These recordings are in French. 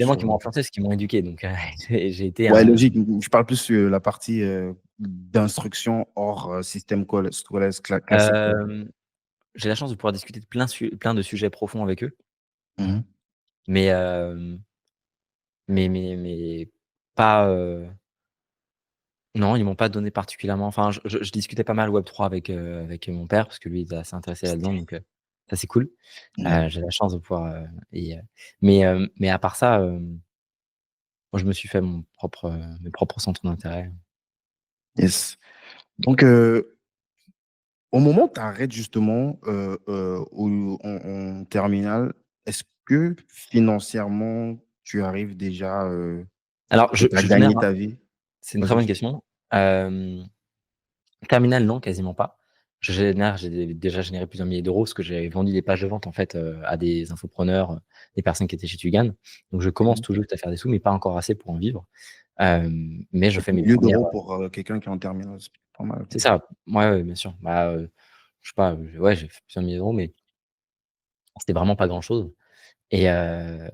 évidemment qu'ils m'ont sur. influencé parce qu'ils m'ont éduqué. Donc, j'ai été Ouais, un. logique. Je parle plus sur la partie d'instruction hors système scolaire classique, quoi. euh, j'ai la chance de pouvoir discuter de plein de sujets profonds avec eux, Mhm. mais, euh, mais pas. Non, ils m'ont pas donné particulièrement. Enfin, je discutais pas mal Web3 avec mon père parce que lui, il est assez intéressé là-dedans. Donc, ça, c'est cool. Ouais. J'ai la chance de pouvoir. Mais à part ça, moi, je me suis fait mes propres centres d'intérêt. Yes. Donc, au moment où tu arrêtes justement en terminale, est-ce que financièrement, tu arrives déjà, Alors, tu as je gagné génère. ta vie? C'est une très Vas-y, bonne je question. Euh, Terminal, non, quasiment pas. J'ai déjà généré plusieurs milliers d'euros parce que j'ai vendu des pages de vente en fait à des infopreneurs, des personnes qui étaient chez Tugan. Donc je commence Mhm. tout juste à faire des sous, mais pas encore assez pour en vivre. Euh, mais je fais mes Milliers premières. d'euros pour quelqu'un qui est en terminale, c'est pas mal, C'est quoi. ça. Ouais, ouais, bien sûr. Bah, je sais pas. Ouais, j'ai fait plusieurs milliers d'euros, mais c'était vraiment pas grand chose. Et, euh,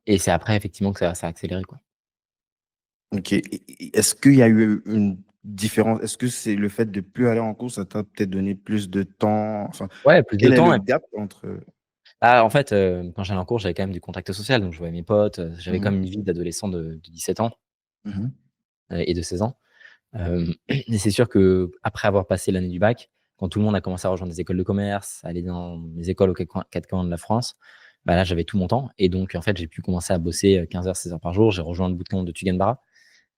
et c'est après effectivement que ça a accéléré quoi. Ok. Est-ce qu'il y a eu une différence? Est-ce que c'est le fait de plus aller en cours, ça t'a peut-être donné plus de temps? Enfin, Ouais, plus de quel est le temps. gap entre. Ah, en fait, quand j'allais en cours, j'avais quand même du contact social, donc je voyais mes potes, j'avais Mhm. comme une vie d'adolescent de 17 ans, Mhm. et de 16 ans. Et c'est sûr qu'après avoir passé l'année du bac, quand tout le monde a commencé à rejoindre des écoles de commerce, aller dans les écoles aux quatre coins de la France, bah là, j'avais tout mon temps et donc en fait, j'ai pu commencer à bosser, 15 heures, 16 heures par jour. J'ai rejoint le bootcamp de Tugan Barra.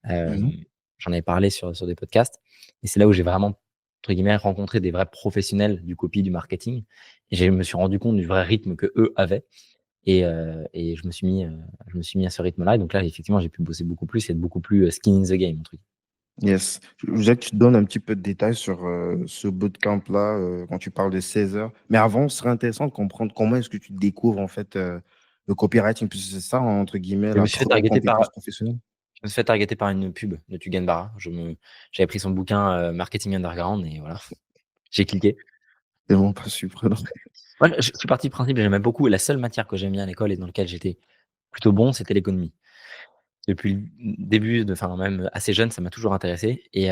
Mhm. J'en avais parlé sur des podcasts et c'est là où j'ai vraiment, entre guillemets, rencontré des vrais professionnels du copy, du marketing et je me suis rendu compte du vrai rythme qu'eux avaient. Et je me suis mis à ce rythme-là. Et donc là, effectivement, j'ai pu bosser beaucoup plus et être beaucoup plus skin in the game, entre guillemets. Yes. Je voudrais que tu te donnes un petit peu de détails sur ce bootcamp-là quand tu parles de 16 heures. Mais avant, ce serait intéressant de comprendre comment est-ce que tu découvres en fait le copywriting, puisque c'est ça, entre guillemets, Je me la suis fait première targeter par, compétence professionnelle. je me suis fait targeter par une pub de Tugan Barra. J'avais pris son bouquin Marketing Underground et voilà, j'ai cliqué. C'est vraiment pas surprenant. Ouais, je suis parti du principe que j'aimais beaucoup. La seule matière que j'aimais bien à l'école et dans laquelle j'étais plutôt bon, c'était l'économie. Depuis le début, enfin même assez jeune, ça m'a toujours intéressé. Et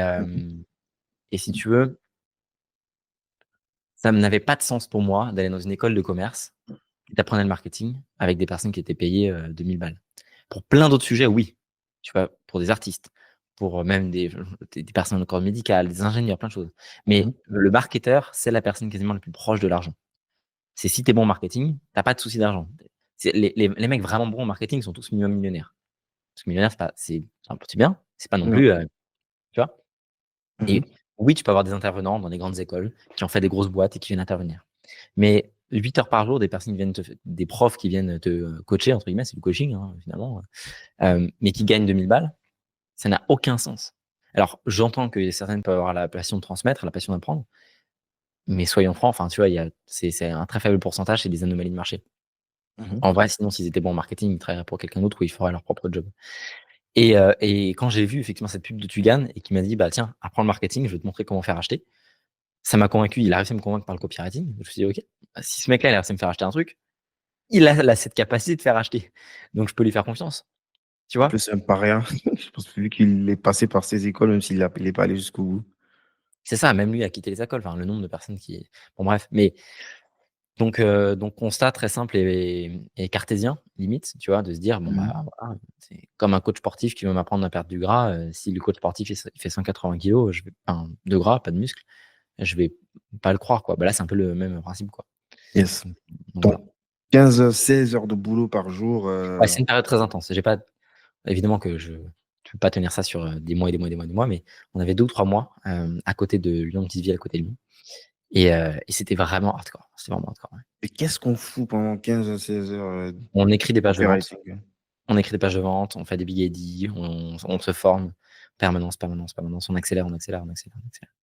si tu veux, ça n'avait pas de sens pour moi d'aller dans une école de commerce qui t'apprenait le marketing avec des personnes qui étaient payées 2000 balles. Pour plein d'autres sujets, oui. Tu vois, pour des artistes, pour même des personnes dans le corps médical, des ingénieurs, plein de choses. Mhm. Mais le marketeur, c'est la personne quasiment la plus proche de l'argent. C'est si tu es bon en marketing, t'as pas de souci d'argent. Les mecs vraiment bons en marketing sont tous minimum millionnaires. Parce que millionnaire, c'est bien, c'est pas non Ouais. plus, tu vois. Mhm. Et oui, tu peux avoir des intervenants dans des grandes écoles qui ont fait des grosses boîtes et qui viennent intervenir. Mais 8 heures par jour, des profs qui viennent te coacher, entre guillemets, c'est du coaching, hein, finalement, mais qui gagnent 2000 balles, ça n'a aucun sens. Alors, j'entends que certaines peuvent avoir la passion de transmettre, la passion d'apprendre, mais soyons francs, enfin, tu vois, c'est un très faible pourcentage, c'est des anomalies de marché. Mhm. En vrai, sinon, s'ils étaient bons en marketing, ils travailleraient pour quelqu'un d'autre ou ils feraient leur propre job. Et quand j'ai vu effectivement cette pub de Tugan et qui m'a dit, bah tiens, apprends le marketing, je vais te montrer comment faire acheter. Ça m'a convaincu, il a réussi à me convaincre par le copywriting. Je me suis dit, ok, si ce mec-là, il a réussi à me faire acheter un truc, il a cette capacité de faire acheter. Donc, je peux lui faire confiance. Tu En vois? plus, c'est même pas rien. Je pense que vu qu'il est passé par ces écoles, même s'il n'est pas allé jusqu'au bout. C'est ça, même lui a quitté les écoles. Enfin, le nombre de personnes qui. Bon, bref. Mais donc constat très simple et cartésien, limite, tu vois, de se dire, bon, Mhm. bah, voilà, c'est comme un coach sportif qui veut m'apprendre à perdre du gras. Si le coach sportif il fait 180 kilos, enfin, de gras, pas de muscle, je vais pas le croire, quoi. Bah, là, c'est un peu le même principe, quoi. Yes. Donc voilà. Donc, 15 heures, 16 heures de boulot par jour. Ouais, c'est une période très intense. J'ai pas, évidemment que je ne peux pas tenir ça sur des mois et des mois et des mois et des mois, mais on avait 2 ou 3 mois à côté de Lyon, une petite ville à côté de Lyon. Et c'était vraiment hardcore. C'était vraiment hardcore. Ouais. Et qu'est-ce qu'on fout pendant 15 à 16 heures On écrit des pages de vente, copywriting? on écrit des pages de vente, on fait des big ID, on se forme, permanence, permanence, permanence, on accélère, on accélère, on accélère, on accélère.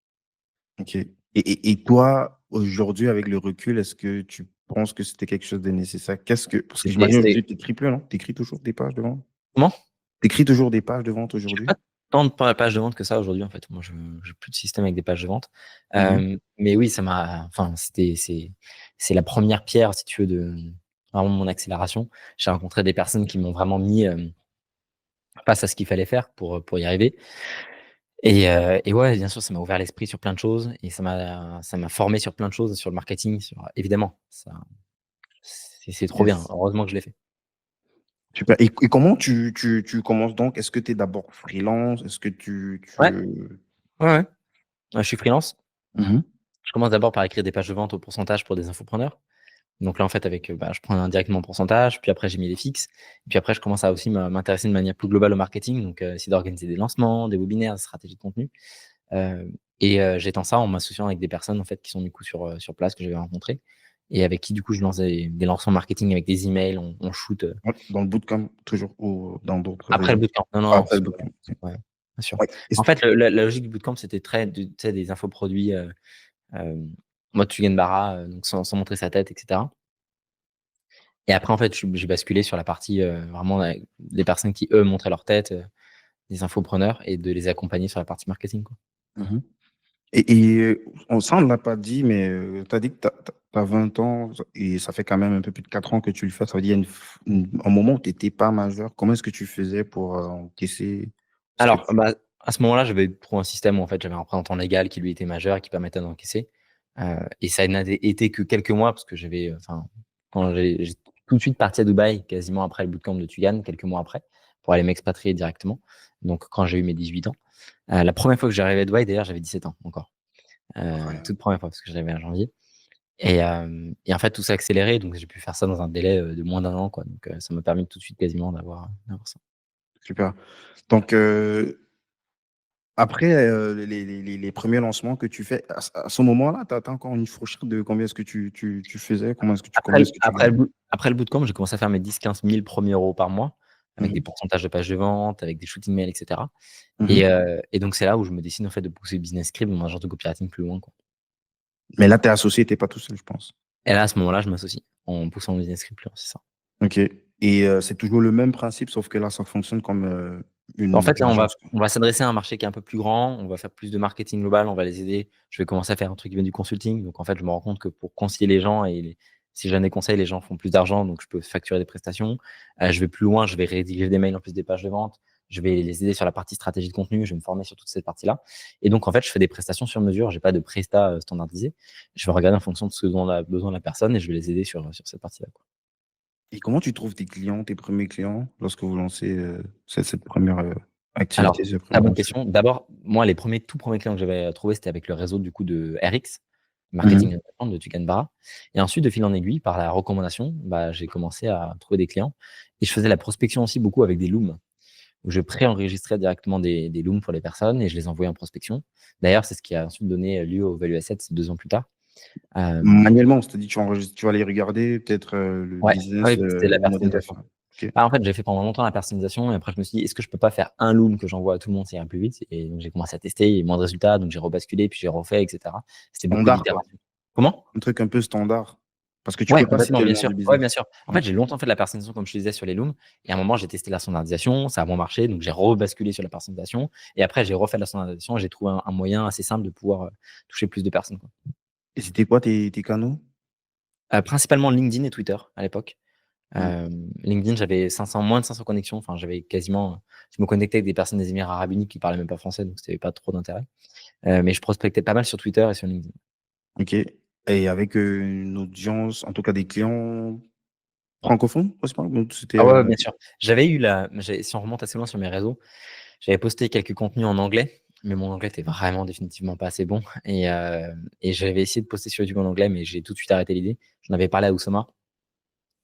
Ok. Et toi, aujourd'hui, avec le recul, est-ce que tu penses que c'était quelque chose de nécessaire? Parce que j'imagine aujourd'hui, tu écris plus, non? Tu écris toujours des pages de vente? Comment? Tu écris toujours des pages de vente Je fais pas aujourd'hui? tant de pages de vente que ça aujourd'hui, en fait. Moi, je j'ai plus de système avec des pages de vente. Mhm. Mais oui, ça m'a, enfin, c'est la première pierre, si tu veux, vraiment mon accélération. J'ai rencontré des personnes qui m'ont vraiment mis face à ce qu'il fallait faire pour y arriver. Et ouais, bien sûr, ça m'a ouvert l'esprit sur plein de choses et ça m'a formé sur plein de choses, sur le marketing, évidemment, c'est trop bien. Yes. Heureusement que je l'ai fait. Super. Et comment tu commences donc? Est-ce que tu es d'abord freelance? Est-ce que Ouais, ouais, ouais. Ouais, je suis freelance. Mhm. Je commence d'abord par écrire des pages de vente au pourcentage pour des infopreneurs. Donc là, en fait, je prends directement mon pourcentage, puis après, j'ai mis les fixes. Et puis après, je commence à aussi m'intéresser de manière plus globale au marketing, donc essayer d'organiser des lancements, des webinaires, des stratégies de contenu. Euh, j'étends ça en m'associant avec des personnes en fait qui sont du coup sur place que j'avais rencontrées et avec qui du coup je lance des lancements marketing avec des emails, on shoot Ouais, dans le bootcamp, toujours, ou dans d'autres après le réseaux? bootcamp. Non, Ah, non, après parce le que bootcamp. Ok. ouais, bien sûr. Ouais. En fait, la logique du bootcamp, c'était tu sais, des infoproduits euh, mode Tugendbara, donc sans montrer sa tête, etc. Et après, en fait, j'ai basculé sur la partie vraiment des personnes qui, eux, montraient leur tête, des infopreneurs, et de les accompagner sur la partie marketing, quoi. Mhm. Ça, on ne l'a pas dit, mais tu as dit que tu as 20 ans et ça fait quand même un peu plus de 4 ans que tu le fais. Ça veut dire un moment où tu n'étais pas majeur. Comment est-ce que tu faisais pour encaisser ce que Alors, tu... bah, à ce moment-là, j'avais trouvé un système où en fait, j'avais un représentant légal qui lui était majeur et qui permettait d'encaisser. Et ça n'a été que quelques mois parce que enfin, quand j'ai tout de suite parti à Dubaï, quasiment après le bootcamp de Tugan, quelques mois après, pour aller m'expatrier directement. Donc, quand j'ai eu mes 18 ans. La première fois que j'arrivais à Dubaï, d'ailleurs, j'avais 17 ans encore. Incroyable. Toute première fois parce que j'arrivais en janvier. Et en fait, tout s'est accéléré. Donc, j'ai pu faire ça dans un délai de moins d'un an, quoi. Donc, ça m'a permis tout de suite quasiment d'avoir ça. Super. Donc, après les premiers lancements que tu fais, à ce moment-là, tu as encore une fourchette de combien est-ce que tu faisais? Après, Combien est-ce que tu gagnais? après le bootcamp, j'ai commencé à faire mes 10-15 000 premiers euros par mois, avec des Mhm. pourcentages de pages de vente, avec des shooting mails, etc. Mhm. Et donc, c'est là où je me décide en fait de pousser Business Script dans un genre de copywriting plus loin, quoi. Mais là, tu es associé, tu n'es pas tout seul, je pense. Et là, à ce moment-là, je m'associe en poussant Business Script plus loin, c'est ça. OK. Et c'est toujours le même principe, sauf que là, ça fonctionne comme En une fait, là, agence. on va s'adresser à un marché qui est un peu plus grand, on va faire plus de marketing global, on va les aider. Je vais commencer à faire un truc qui vient du consulting. Donc, en fait, je me rends compte que pour concilier les gens si je donne des conseils, les gens font plus d'argent, donc je peux facturer des prestations. Je vais plus loin, je vais rédiger des mails en plus des pages de vente. Je vais les aider sur la partie stratégie de contenu, je vais me former sur toute cette partie-là. Et donc, en fait, je fais des prestations sur mesure. J'ai pas de prestat standardisé. Je vais regarder en fonction de ce dont a besoin la personne et je vais les aider sur cette partie-là, quoi. Et comment tu trouves tes clients, tes premiers clients, lorsque vous lancez cette première activité, Alors, ce très premier bonne concept? question. D'abord, moi, les tout premiers clients que j'avais trouvés, c'était avec le réseau du coup de RX, Mhm. Marketing de Tugan Barra. Et ensuite, de fil en aiguille, par la recommandation, j'ai commencé à trouver des clients. Et je faisais la prospection aussi beaucoup avec des looms, où je pré-enregistrais directement des looms pour les personnes et je les envoyais en prospection. D'ailleurs, c'est ce qui a ensuite donné lieu au Value Asset 2 ans plus tard. Euh, Manuellement, c'est-à-dire tu enregistres, tu vas aller regarder peut-être le ouais, business, ouais, c'était la le modèle personnalisation. d'affaires. OK. En fait, j'ai fait pendant longtemps la personnalisation et après, je me suis dit, est-ce que je peux pas faire un loom que j'envoie à tout le monde, ça ira plus vite? Et donc, j'ai commencé à tester et moins de résultats, donc j'ai rebasculé, puis j'ai refait, etc. C'était beaucoup Standard, quoi. d'itérations. Comment? Un truc un peu standard. Parce que tu Ouais, peux pas complètement, citer le bien nom sûr. du Ouais, business. bien sûr. En Ouais. fait, j'ai longtemps fait de la personnalisation, comme je te disais, sur les looms. Et à un moment, j'ai testé la standardisation, ça a moins marché, donc j'ai rebasculé sur la personnalisation. Et après, j'ai refait de la standardisation et j'ai trouvé un moyen assez simple de pouvoir toucher plus de personnes, quoi. Et c'était quoi tes canaux? Principalement LinkedIn et Twitter à l'époque. Mm. LinkedIn, j'avais moins de 500 connexions. Enfin, j'avais quasiment. Je me connectais avec des personnes des Émirats Arabes Unis qui parlaient même pas français, donc c'était pas trop d'intérêt. Mais je prospectais pas mal sur Twitter et sur LinkedIn. OK. Et avec une audience, en tout cas des clients francophones, principalement? Donc, c'était. Ah ouais, bien sûr. Si on remonte assez loin sur mes réseaux, j'avais posté quelques contenus en anglais, mais mon anglais était vraiment définitivement pas assez bon. Et j'avais essayé de poster sur YouTube en anglais, mais j'ai tout de suite arrêté l'idée. J'en avais parlé à Oussama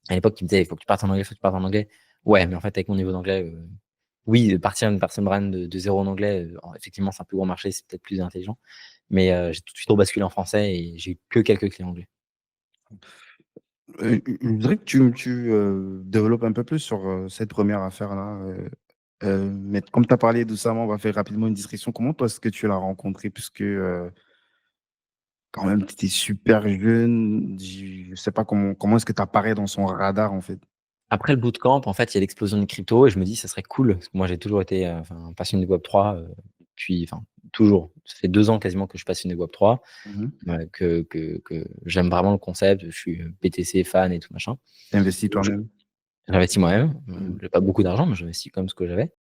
à l'époque qui me disait, il faut que tu partes en anglais, il faut que tu partes en anglais. Ouais, mais en fait, avec mon niveau d'anglais, oui, partir une personne brand de zéro en anglais, effectivement, c'est un plus gros marché, c'est peut-être plus intelligent. Mais j'ai tout de suite rebasculé en français et j'ai eu que quelques clients anglais. Je voudrais que tu développes un peu plus sur cette première affaire-là. Mais comme tu as parlé doucement, on va faire rapidement une description. Comment toi est-ce que tu l'as rencontré? Puisque quand même, tu étais super jeune. Je ne sais pas comment est-ce que tu apparais dans son radar, en fait. Après le bootcamp, en fait, il y a l'explosion du crypto et je me dis, ça serait cool, parce que moi, j'ai toujours été enfin, un passionné de Web3, puis, enfin, toujours. Ça fait 2 ans quasiment que je passionne des Web3, Mhm. que j'aime vraiment le concept. Je suis BTC fan et tout machin. T'investis Donc toi-même. j'investis moi-même. Mhm. J'ai pas beaucoup d'argent, mais j'investis comme ce que j'avais.